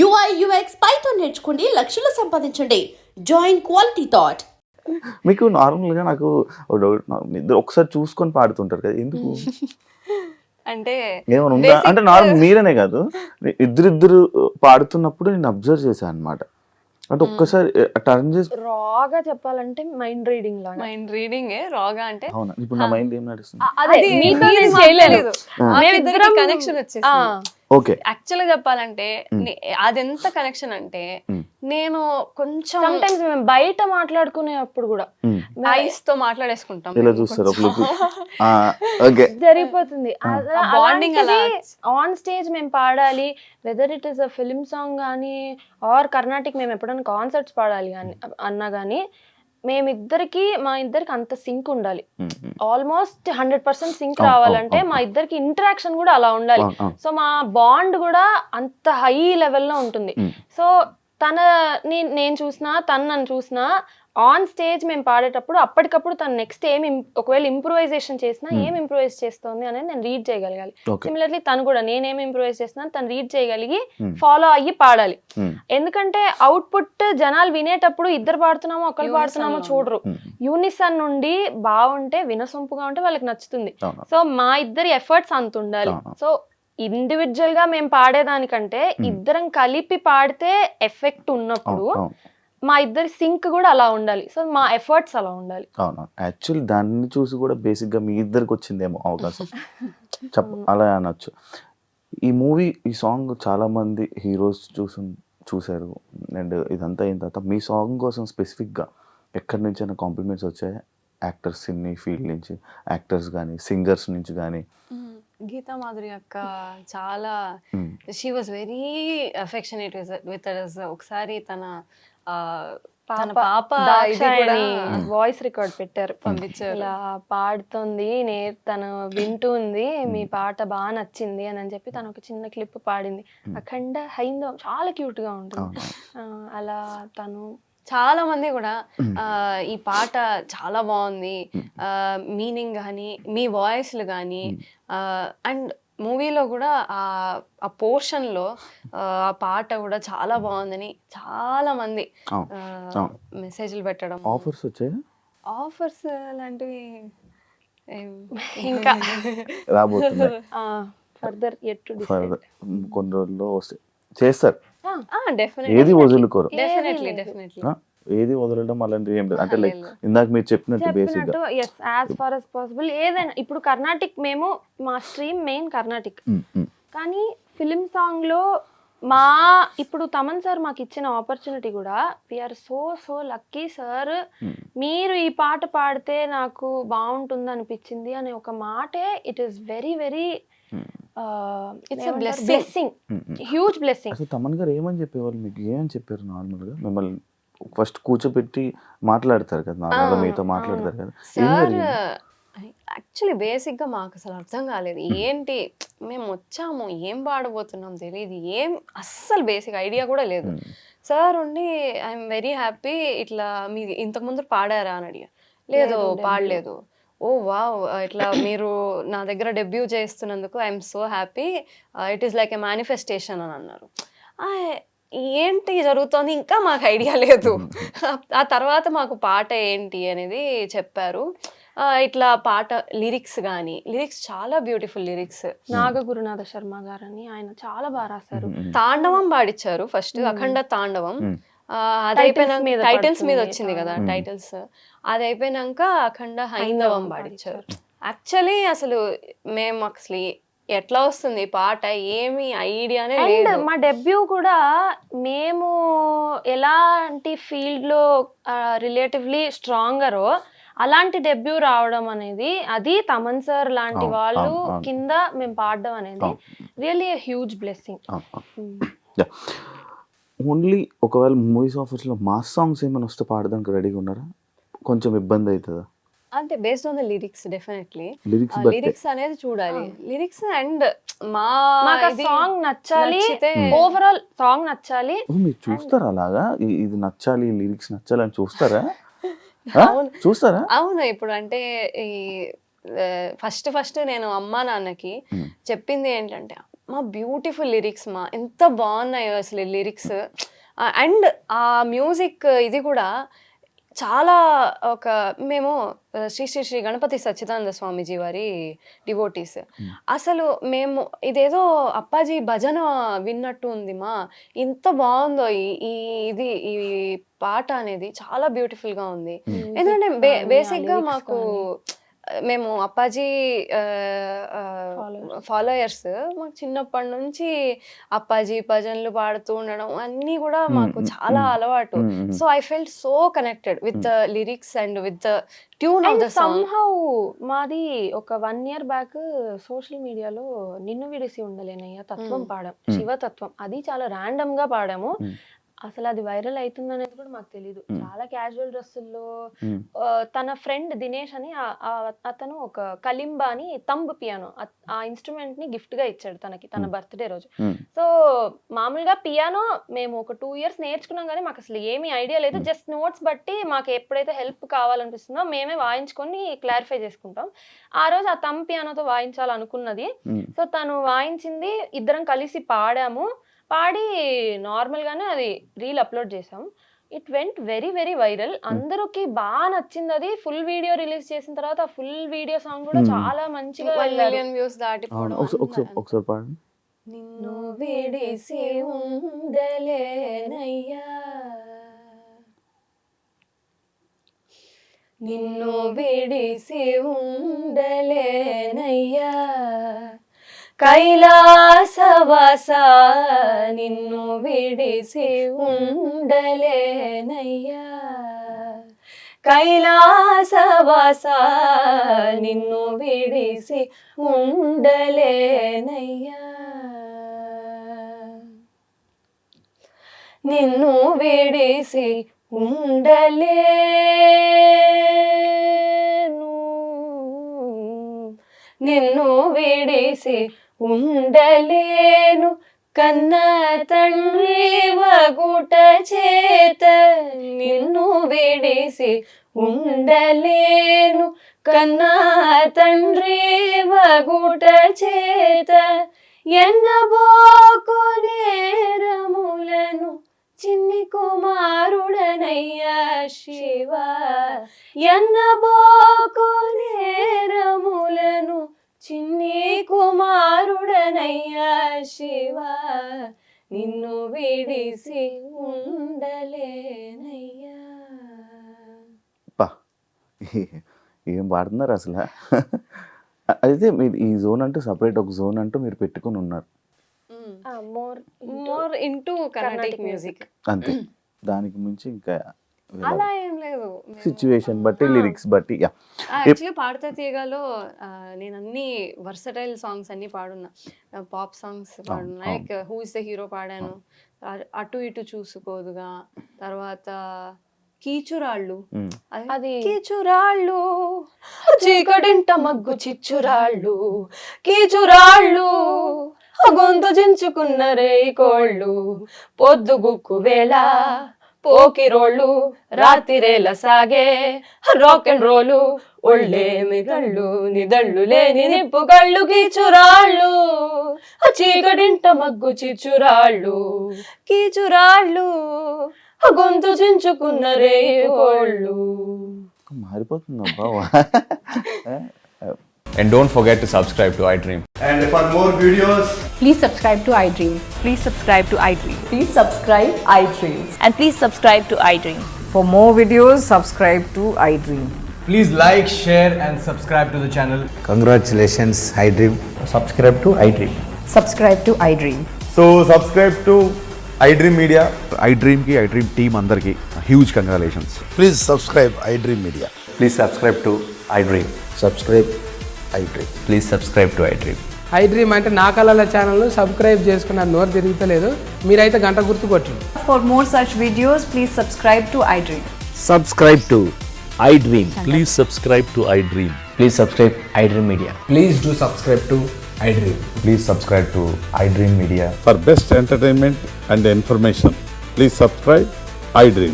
UI UX Python నేర్చుకోండి, లక్షలు సంపాదించండి. Join quality thought. మీకు నార్మల్‌గా నాకు ఒక డౌట్. ఇద్దరు ఒకసారి చూసుకొని పాడుతుంటారు కదా! ఎందుకు? అంటే ఏమైనా ఉందా? బేసిక్ అంటే నార్మల్ మీరనే కాదు. ఇద్దరిద్దరు పాడుతున్నప్పుడు నేను అబ్జర్వ్ చేశాను అన్నమాట. అంటే ఒక్కసారి టర్న్ చేసి రాగా చెప్పాలంటే మైండ్ రీడింగ్ లాగా. మైండ్ రీడింగే రాగా అంటే అవునా? ఇప్పుడు నా మైండ్ ఏం నడుస్తుంది? అదే అది మీతో మీరు నేను మాకు చేయలేను. తెలీదు. మేమిద్దరం కనెక్షన్ వచ్చేసి ఓకే. యాక్చువల్ గా చెప్పాలంటే అదెంత కనెక్షన్ అంటే నేను కొంచెం సమ్ టైమ్స్ మేము బయట మాట్లాడుకునేటప్పుడు కూడా ఐస్ తో మాట్లాడేసుకుంటాం ఇలా చూస్తారు ఒక లుక్. ఓకే. జరిగిపోతుంది. బాండింగ్ అలా ఆన్ స్టేజ్ మేము పాడాలి, whether it is a film song కానీ ఆర్ కర్ణాటిక్ మేము ఎప్పుడైనా కాన్సర్ట్స్ పాడాలి కానీ అన్నా కానీ మా ఇద్దరికి అంత సింక్ ఉండాలి. ఆల్మోస్ట్ 100% సింక్ రావాలంటే మా ఇద్దరికి ఇంటరాక్షన్ కూడా అలా ఉండాలి. సో మా బాండ్ కూడా అంత హై లెవెల్లో ఉంటుంది. సో నేను చూసినా తను నన్ను చూసినా ఆన్ స్టేజ్ మేము పాడేటప్పుడు అప్పటికప్పుడు తను నెక్స్ట్ ఒకవేళ ఇంప్రూవైజేషన్ చేసినా ఏం ఇంప్రూవైజ్ చేస్తుంది అనేది నేను రీడ్ చేయగలగాలి. సిమిలర్లీ తను కూడా నేనేం ఇంప్రూవైజ్ చేస్తున్నా తను రీడ్ చేయగలిగి ఫాలో అయ్యి పాడాలి. ఎందుకంటే అవుట్పుట్ జనాలు వినేటప్పుడు ఇద్దరు పాడుతున్నామో ఒకరు పాడుతున్నామో చూడరు. యూనిసన్ నుండి బాగుంటే వినసొంపుగా ఉంటే వాళ్ళకి నచ్చుతుంది. సో మా ఇద్దరి ఎఫర్ట్స్ అంత ఉండాలి. సో ఇండివిజువల్ గా మేము పాడేదానికంటే ఇద్దరం కలిపి పాడితే ఎఫెక్ట్ ఉన్నప్పుడు మా ఇద్దరి సింక్ కూడా అలా ఉండాలి. సో మా ఎఫర్ట్స్ అలా ఉండాలి. అవును. యాక్చువల్లీ దాన్ని చూసి కూడా బేసిక్గా మీ ఇద్దరికి వచ్చిందేమో అవకాశం అలా అనొచ్చు. ఈ మూవీ ఈ సాంగ్ చాలా మంది హీరోస్ చూశారు అండ్ ఇదంతా అయిన తర్వాత మీ సాంగ్ కోసం స్పెసిఫిక్గా ఎక్కడి నుంచైనా కాంప్లిమెంట్స్ వచ్చాయి? యాక్టర్స్ సినీ ఫీల్డ్ నుంచి, యాక్టర్స్ కానీ సింగర్స్ నుంచి కానీ? గీతా మాధురి అక్క చాలా she was very affectionate with us. ఒకసారి తన పాప వాయిస్ రికార్డ్ పెట్టారు, పంపించారు. ఇలా పాడుతుంది, తను వింటుంది, మీ పాట బాగా నచ్చింది అని చెప్పి తను ఒక చిన్న క్లిప్ పాడింది. అఖండ హైందవం చాలా క్యూట్ గా ఉంటుంది. అలా తను చాలా మంది కూడా ఈ పాట చాలా బాగుంది, మీనింగ్ కానీ మీ వాయిస్లు కానీ అండ్ మూవీలో కూడా ఆ పోర్షన్ లో ఆ పాట కూడా చాలా బాగుందని చాలా మంది మెసేజ్లు పెట్టడం. ఆఫర్స్ వచ్చాయా? ఆఫర్స్ లాంటివి ఇంకా రాబోతున్నాయి ఫర్దర్ కొన్ని రోజుల్లో వస్తాయి, చేస్తారు. డెఫినెట్లీ ఏది వదులుకోరు, డెఫినెట్లీ ఏది వదలడం అలాంటివి ఏం లేదు. అంటే లైక్ ఇందాక మీరు చెప్పినట్టు బేసిక్ గా yes as far as possible ఏదైనా. ఇప్పుడు కర్ణాటిక్ మేము మా స్ట్రీమ్ మెయిన్ కర్ణాటిక్, కానీ ఫిలిం సాంగ్ లో ఇప్పుడు తమన్ సార్ మాకు ఇచ్చిన ఆపర్చునిటీ కూడా వీఆర్ సో లక్కీ సార్. మీరు ఈ పాట పాడితే నాకు బాగుంటుంది అనిపించింది అనే ఒక మాటే it is very very blessing, huge blessing. అసలు తమన్ గారు ఏమని చెప్పేవాళ్ళు మీకు? ఏమని చెప్పారు నార్మల్ గా? మిమ్మల్ని ఫస్ట్ కూర్చోబెట్టి మాట్లాడతారు కదా, నార్మల్గా మీతో మాట్లాడతారు కదా. సార్ యాక్చువల్లీ బేసిక్ గా మాకు అసలు అర్థం కాలేదు ఏంటి, మేము వచ్చాము ఏం పాడబోతున్నాం తెలియదు, ఏం అస్సలు బేసిక్ ఐడియా కూడా లేదు. సార్ ఉండి ఐఎమ్ వెరీ హ్యాపీ, ఇట్లా మీ ఇంతకు ముందు పాడారా అని అడిగా. లేదు పాడలేదు. ఓ వావ్, ఇట్లా మీరు నా దగ్గర డెబ్యూ చేస్తున్నందుకు I'm so happy, it is like a manifestation అని అన్నారు. ఏంటి జరుగుతోంది ఇంకా మాకు ఐడియా లేదు. ఆ తర్వాత మాకు పాట ఏంటి అనేది చెప్పారు. ఇట్లా పాట లిరిక్స్ చాలా బ్యూటిఫుల్ లిరిక్స్. నాగ గురునాథ శర్మ గారని ఆయన చాలా బాగా రాశారు. తాండవం పాడిచ్చారు ఫస్ట్, అఖండ తాండవం. అది అయిపోయినాక టైటిల్స్ మీద వచ్చింది కదా టైటిల్స్, అది అయిపోయినాక అఖండ హైందవం పాడిచ్చారు. యాక్చువల్లీ అసలు మేము అసలు ఎట్లా వస్తుంది పాట ఏమి ఐడియానే లేదు. మా డెబ్యూ కూడా మేము ఎలాంటి ఫీల్డ్ లో రిలేటివ్లీ స్ట్రాంగరో అలాంటి డెబ్యూ రావడం అనేది, అది తమన్ సార్ లాంటి వాళ్ళు కింద మేము పాడడం అనేది రియల్లీ హ్యూజ్ బ్లెస్సింగ్. ఓన్లీ ఒకవేళ మూవీస్ ఆఫర్స్ లో మాస్ సాంగ్స్ ఏమైనా వస్తే పాడడానికి రెడీగా ఉన్నారా? కొంచెం ఇబ్బంది అవుతుందా? అంటే based on the lyrics, definitely lyrics అనేది చూడాలి. లిరిక్స్ అండ్ సాంగ్ నచ్చాలి, ఓవరాల్ సాంగ్ నచ్చాలి. మీరు చూస్తారా అలాగా? ఇది నచ్చాలి, లిరిక్స్ నచ్చాలి అని చూస్తారా? చూస్తారా? అవును. ఇప్పుడు అంటే ఈ ఫస్ట్ నేను అమ్మా నాన్నకి చెప్పింది ఏంటంటే మా బ్యూటిఫుల్ లిరిక్స్ మా ఎంత బాగున్నాయో అసలు లిరిక్స్. అండ్ ఆ మ్యూజిక్ ఇది కూడా చాలా ఒక మేము శ్రీ శ్రీ శ్రీ గణపతి సచ్చిదానంద స్వామీజీ వారి డివోటీస్. అసలు మేము ఇదేదో అప్పాజీ భజన విన్నట్టు ఉంది మా, ఇంత బాగుందో ఇది ఈ పాట అనేది చాలా బ్యూటిఫుల్ గా ఉంది. ఎందుకంటే బేసిక్ గా మాకు మేము అప్పాజీ ఫాలోయర్స్, మాకు చిన్నప్పటి నుంచి అప్పాజీ భజనలు పాడుతూ ఉండడం అన్నీ కూడా మాకు చాలా అలవాటు. So I felt so connected with the lyrics and with the tune of the song. Somehow మాది ఒక 1 year బ్యాక్ సోషల్ మీడియాలో నిన్ను విడిసి ఉండలేనయ్యా తత్వం పాడాం, శివతత్వం. అది చాలా ర్యాండమ్ గా పాడాము. అసలు అది వైరల్ అవుతుంది అనేది కూడా మాకు తెలియదు. చాలా క్యాజువల్ డ్రెస్సుల్లో తన ఫ్రెండ్ దినేష్ అని అతను ఒక కలింబా అని తంబ్ పియానో, ఆ ఇన్స్ట్రుమెంట్ ని గిఫ్ట్ గా ఇచ్చాడు తనకి తన బర్త్డే రోజు. సో మామూలుగా పియానో మేము ఒక 2 years నేర్చుకున్నాం కానీ మాకు అసలు ఏమీ ఐడియా లేదు. జస్ట్ నోట్స్ బట్టి మాకు ఎప్పుడైతే హెల్ప్ కావాలనిపిస్తుందో మేమే వాయించుకొని క్లారిఫై చేసుకుంటాం. ఆ రోజు ఆ తంబ్ పియానోతో వాయించాలనుకున్నది. సో తను వాయించింది, ఇద్దరం కలిసి పాడాము. పాడి నార్మల్ గానే అది రీల్ అప్లోడ్ చేసాం. It went very very viral. అందరికి బాగా నచ్చింది. అది ఫుల్ వీడియో రిలీజ్ చేసిన తర్వాత ఆ ఫుల్ వీడియో సాంగ్ కూడా చాలా మంచిగా 1 million వ్యూస్ దాటిపోవడం. ఒకసారి పాడండి. నిన్ను విడిసి ఉండలేనయ్యా, నిన్ను విడిసి ఉండలేనయ్యా, కైలాసవాస నిన్ను విడిసి ఉండలేనయ్యా, కైలాసవాస నిన్ను విడిసి ఉండలేనయ్యా, నిన్ను విడిసి ఉండలేను, నిన్ను విడిసి ఉండలేను, కన్న తండ్రి వగుట చేత నిన్ను విడిసి ఉండలేను, కన్న తండ్రి వగుట చేత ఎన్నబోకు నేరములను చిన్ని కుమారుడనయ్యా శివ, ఎన్నబోకు నేరములను చిన్ని కుమారుడనయ్యా శివ, నిన్ను విడిసి ఉండలేనయ్యా. ఏం పాడుతున్నారు అసలు. అయితే మీరు ఈ జోన్ అంటూ సపరేట్ ఒక జోన్ అంటూ మీరు పెట్టుకుని ఉన్నారు మోర్ ఇంటూ కర్ణాటిక్ మ్యూజిక్ అంతే. దానికి మించి ఇంకా అలా ఏం లేదు. సిచ్యువేషన్ బట్టి లిరిక్స్ బట్టి. యాక్చువల్లీ పాడతా తీయగాలో నేను అన్ని వర్సటైల్ సాంగ్స్ అన్ని పాడున్నా. పాప్ సాంగ్స్ పాడున్నా, like who is the hero పాడాను, అటు ఇటు చూసుకోదుగా, తర్వాత కీచురాళ్ళు, అది కీచురాళ్ళు చీకటింట మగ్గు చిచ్చురాళ్ళు, కీచురాళ్ళు గొంతు చించుకున్న రేయి కోళ్ళు, పొద్దుగుక్కు వేళ పోకిరోళ్ళు, రాత్రిరేల సాగే రాక్ అండ్ రోలు, ఒళ్ళేమి గళ్ళు నిదళ్ళు లేని నిప్పు కళ్ళు, కీచురాళ్ళు చీకటింట మగ్గు చిచ్చురాళ్ళు, కీచురాళ్ళు గొంతు చించుకున్న రేయి కోళ్ళు. మారిపోతుంది బావా. And don't forget to subscribe to iDream. And for more videos, Please subscribe to iDream. Please subscribe to iDream. Please subscribe iDream. And please subscribe to iDream. For more videos, subscribe to iDream. please like, share and subscribe to the channel. Congratulations, iDream. Subscribe to iDream. Subscribe to iDream. So subscribe to iDream Media. iDream ki iDream team andarki huge congratulations. Please subscribe iDream Media. Please subscribe to iDream. Subscribe iDream. Please subscribe to iDream. iDream అంటే నా కళల channel subscribe చేసుకున్న నోరు తిరుగుతలేదు, మీరైతే గంట గుర్తు కొట్టండి. For more such videos, please subscribe to iDream. Subscribe to iDream. Please subscribe to iDream. Please subscribe iDream Media. Please do subscribe to iDream. Please subscribe to iDream Media. For best entertainment and information, please subscribe iDream.